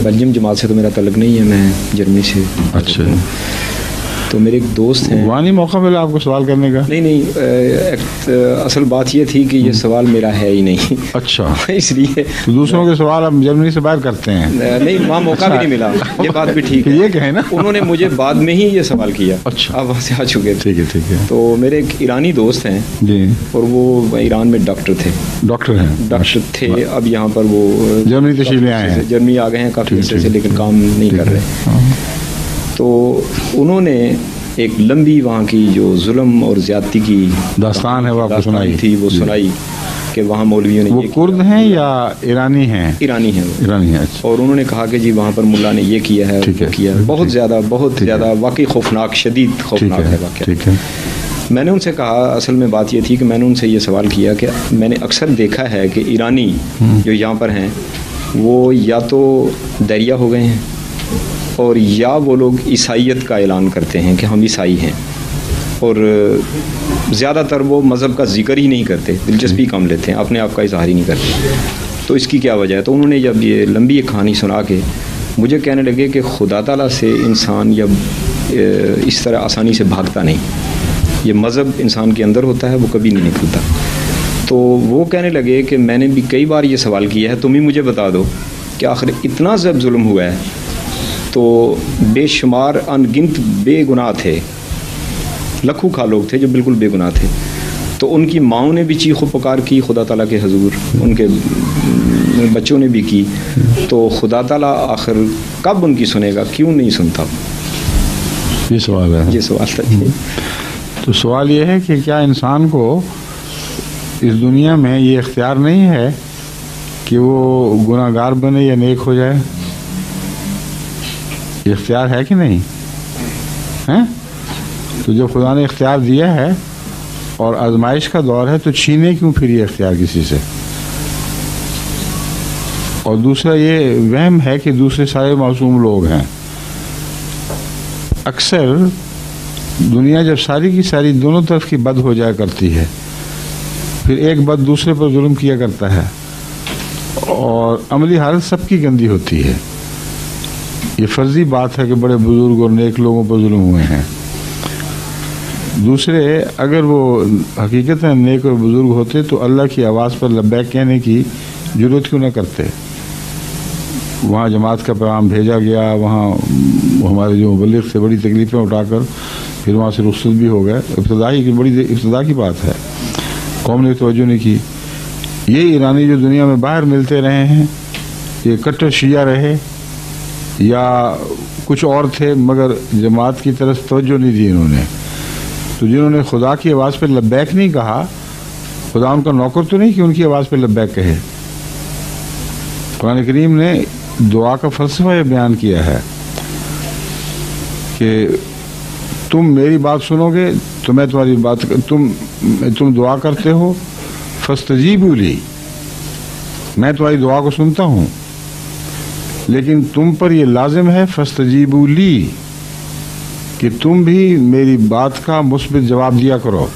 Belgium جماعت سے تو میرا تعلق نہیں ہے، میں جرمنی سے. اچھا. تو میرے ایک دوست ہیں. وہاں نہیں موقع ملا آپ کو سوال کرنے کا؟ نہیں، اصل بات یہ تھی کہ یہ سوال میرا ہے ہی نہیں. اچھا. اس لیے دوسروں کے سوال ہم جرمنی سے باہر کرتے ہیں. نہیں، وہاں موقع بھی نہیں ملا. یہ بات بھی ٹھیک ہے. یہ کہیں نا، انہوں نے مجھے بعد میں ہی یہ سوال کیا. اچھا. آپ وہاں سے آ چکے تھے. ٹھیک ہے ٹھیک ہے. تو میرے ایک ایرانی دوست ہیں جی، اور وہ ایران میں ڈاکٹر تھے. ڈاکٹر تھے. اب یہاں پر وہ جرمنی تشریف لے آئے ہیں. جرمنی آ گئے ہیں کافی عرصے سے، لیکن کام نہیں کر رہے. تو انہوں نے ایک لمبی وہاں کی جو ظلم اور زیادتی کی داستان ہے وہ آپ کو سنائی تھی، وہ سنائی کہ وہاں مولویوں نے. وہ کرد ہیں یا ایرانی ہیں؟ ایرانی ہیں. ایرانی ہیں. اور انہوں نے کہا کہ جی وہاں پر ملا نے یہ کیا ہے، وہ کیا ہے. بہت زیادہ واقعی خوفناک، شدید خوفناک ہے واقعہ. ٹھیک ہے. میں نے ان سے کہا، اصل میں بات یہ تھی کہ میں نے ان سے یہ سوال کیا کہ میں نے اکثر دیکھا ہے کہ ایرانی جو یہاں پر ہیں وہ یا تو دریا ہو گئے ہیں، اور یا وہ لوگ عیسائیت کا اعلان کرتے ہیں کہ ہم عیسائی ہیں، اور زیادہ تر وہ مذہب کا ذکر ہی نہیں کرتے، دلچسپی کم لیتے ہیں، اپنے آپ کا اظہار ہی نہیں کرتے. تو اس کی کیا وجہ ہے؟ تو انہوں نے جب یہ لمبی ایک کہانی سنا کے مجھے کہنے لگے کہ خدا تعالیٰ سے انسان یا اس طرح آسانی سے بھاگتا نہیں. یہ مذہب انسان کے اندر ہوتا ہے، وہ کبھی نہیں نکلتا. تو وہ کہنے لگے کہ میں نے بھی کئی بار یہ سوال کیا ہے، تم ہی مجھے بتا دو کہ آخر اتنا زب ظلم ہوا ہے. تو بے شمار ان گنت بے گناہ تھے، لکھوں کھا لوگ تھے جو بالکل بے گناہ تھے. تو ان کی ماؤں نے بھی چیخ و پکار کی خدا تعالیٰ کے حضور، ان کے بچوں نے بھی کی. تو خدا تعالیٰ آخر کب ان کی سنے گا، کیوں نہیں سنتا؟ یہ سوال ہے. یہ سوال تھا. تو سوال یہ ہے کہ کیا انسان کو اس دنیا میں یہ اختیار نہیں ہے کہ وہ گناہ گار بنے یا نیک ہو جائے؟ یہ اختیار ہے کہ نہیں ہے؟ تو جب خدا نے اختیار دیا ہے اور آزمائش کا دور ہے تو چھینے کیوں پھر یہ اختیار کسی سے؟ اور دوسرا یہ وہم ہے کہ دوسرے سارے معصوم لوگ ہیں. اکثر دنیا جب ساری کی ساری دونوں طرف کی بد ہو جایا کرتی ہے، پھر ایک بد دوسرے پر ظلم کیا کرتا ہے، اور عملی حالت سب کی گندی ہوتی ہے. یہ فرضی بات ہے کہ بڑے بزرگ اور نیک لوگوں پر ظلم ہوئے ہیں. دوسرے اگر وہ حقیقت میں نیک اور بزرگ ہوتے تو اللہ کی آواز پر لبیک کہنے کی ضرورت کیوں نہ کرتے؟ وہاں جماعت کا پیغام بھیجا گیا، وہاں ہمارے جو مبلغ سے بڑی تکلیفیں اٹھا کر پھر وہاں سے رخصت بھی ہو گئے. ابتدا کی بات ہے، قوم نے توجہ نہیں کی. یہ ایرانی جو دنیا میں باہر ملتے رہے ہیں، یہ کٹر شیعہ رہے یا کچھ اور تھے، مگر جماعت کی طرف توجہ نہیں دی انہوں نے. تو جنہوں نے خدا کی آواز پہ لبیک نہیں کہا، خدا ان کا نوکر تو نہیں کہ ان کی آواز پہ لبیک کہے. قرآن کریم نے دعا کا فلسفہ یہ بیان کیا ہے کہ تم میری بات سنو گے تو میں تمہاری بات، تم دعا کرتے ہو فاستجیبوا لی، میں تمہاری دعا کو سنتا ہوں، لیکن تم پر یہ لازم ہے فاستجیبوا لی کہ تم بھی میری بات کا مثبت جواب دیا کرو.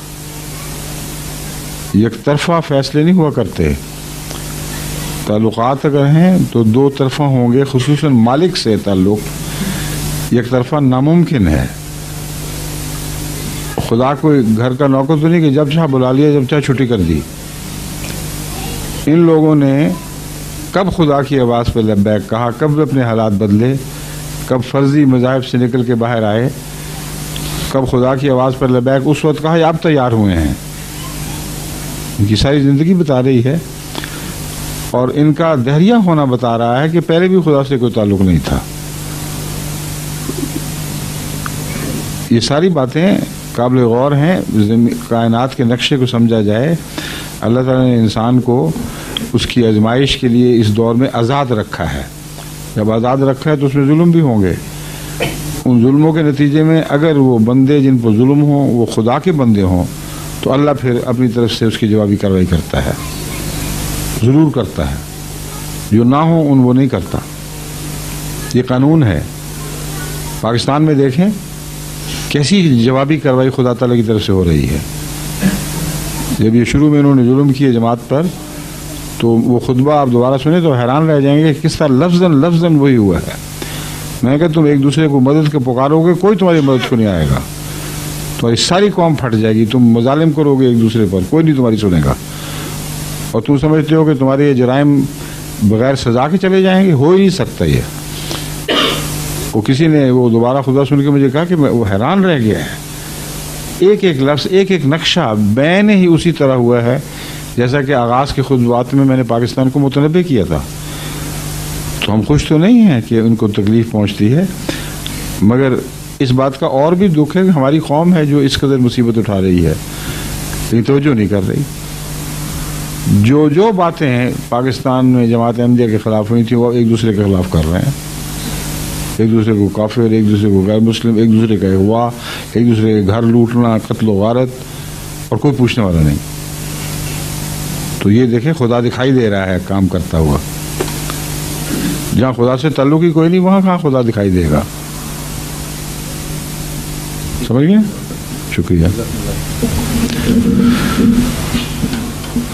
یک طرفہ فیصلے نہیں ہوا کرتے. تعلقات اگر ہیں تو دو طرفہ ہوں گے، خصوصاً مالک سے تعلق یک طرفہ ناممکن ہے. خدا کوئی گھر کا نوکر تو نہیں کہ جب چاہ بلا لیا جب چاہ چھٹی کر دی. ان لوگوں نے کب خدا کی آواز پہ لبیک کہا، کب اپنے حالات بدلے، کب فرضی مذاہب سے نکل کے باہر آئے، کب خدا کی آواز پر لبیک اس وقت کہا یا اب تیار ہوئے ہیں. ان کی ساری زندگی بتا رہی ہے، اور ان کا دہریہ ہونا بتا رہا ہے کہ پہلے بھی خدا سے کوئی تعلق نہیں تھا. یہ ساری باتیں قابل غور ہیں. کائنات کے نقشے کو سمجھا جائے، اللہ تعالیٰ نے انسان کو اس کی آزمائش کے لیے اس دور میں آزاد رکھا ہے. جب آزاد رکھا ہے تو اس میں ظلم بھی ہوں گے. ان ظلموں کے نتیجے میں اگر وہ بندے جن پر ظلم ہوں وہ خدا کے بندے ہوں تو اللہ پھر اپنی طرف سے اس کی جوابی کارروائی کرتا ہے، ضرور کرتا ہے. جو نہ ہوں ان وہ نہیں کرتا. یہ قانون ہے. پاکستان میں دیکھیں کیسی جوابی کارروائی خدا تعالیٰ کی طرف سے ہو رہی ہے. جب یہ شروع میں انہوں نے ظلم کیے جماعت پر تو وہ خطبہ آپ دوبارہ سنیں تو حیران رہ جائیں گے کہ کس طرح لفظاً وہی ہوا ہے. میں نے کہا تم ایک دوسرے کو مدد کے پکارو گے, کوئی تمہاری مدد کو نہیں آئے گا, تمہاری ساری قوم پھٹ جائے گی. تم مظالم کرو گے ایک دوسرے پر, کوئی نہیں تمہاری سنے گا. اور تم سمجھتے ہو کہ تمہارے یہ جرائم بغیر سزا کے چلے جائیں گے, ہو ہی نہیں سکتا یہ. وہ کسی نے وہ دوبارہ خطبہ سن کے مجھے کہا کہ وہ حیران رہ گیا ہے, ایک ایک لفظ, ایک ایک نقشہ بین ہی اسی طرح ہوا ہے جیسا کہ آغاز کے خطبات میں نے پاکستان کو متنبع کیا تھا. تو ہم خوش تو نہیں ہیں کہ ان کو تکلیف پہنچتی ہے, مگر اس بات کا اور بھی دکھ ہے کہ ہماری قوم ہے جو اس قدر مصیبت اٹھا رہی ہے لیکن توجہ نہیں کر رہی. جو باتیں ہیں پاکستان میں جماعت احمدیہ کے خلاف ہوئی تھیں وہ ایک دوسرے کے خلاف کر رہے ہیں, ایک دوسرے کو کافر, ایک دوسرے کو غیر مسلم, ایک دوسرے کا اغوا, ایک دوسرے کے گھر لوٹنا, قتل و غارت, اور کوئی پوچھنے والا نہیں. تو یہ دیکھیں خدا دکھائی دے رہا ہے کام کرتا ہوا. جہاں خدا سے تعلق ہی کوئی نہیں وہاں کہاں خدا دکھائی دے گا. سمجھ گئے؟ شکریہ.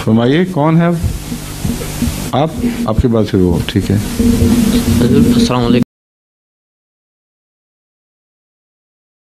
فرمائیے کون ہے اب آپ کے بعد پھر وہ. ٹھیک ہے. السلام علیکم.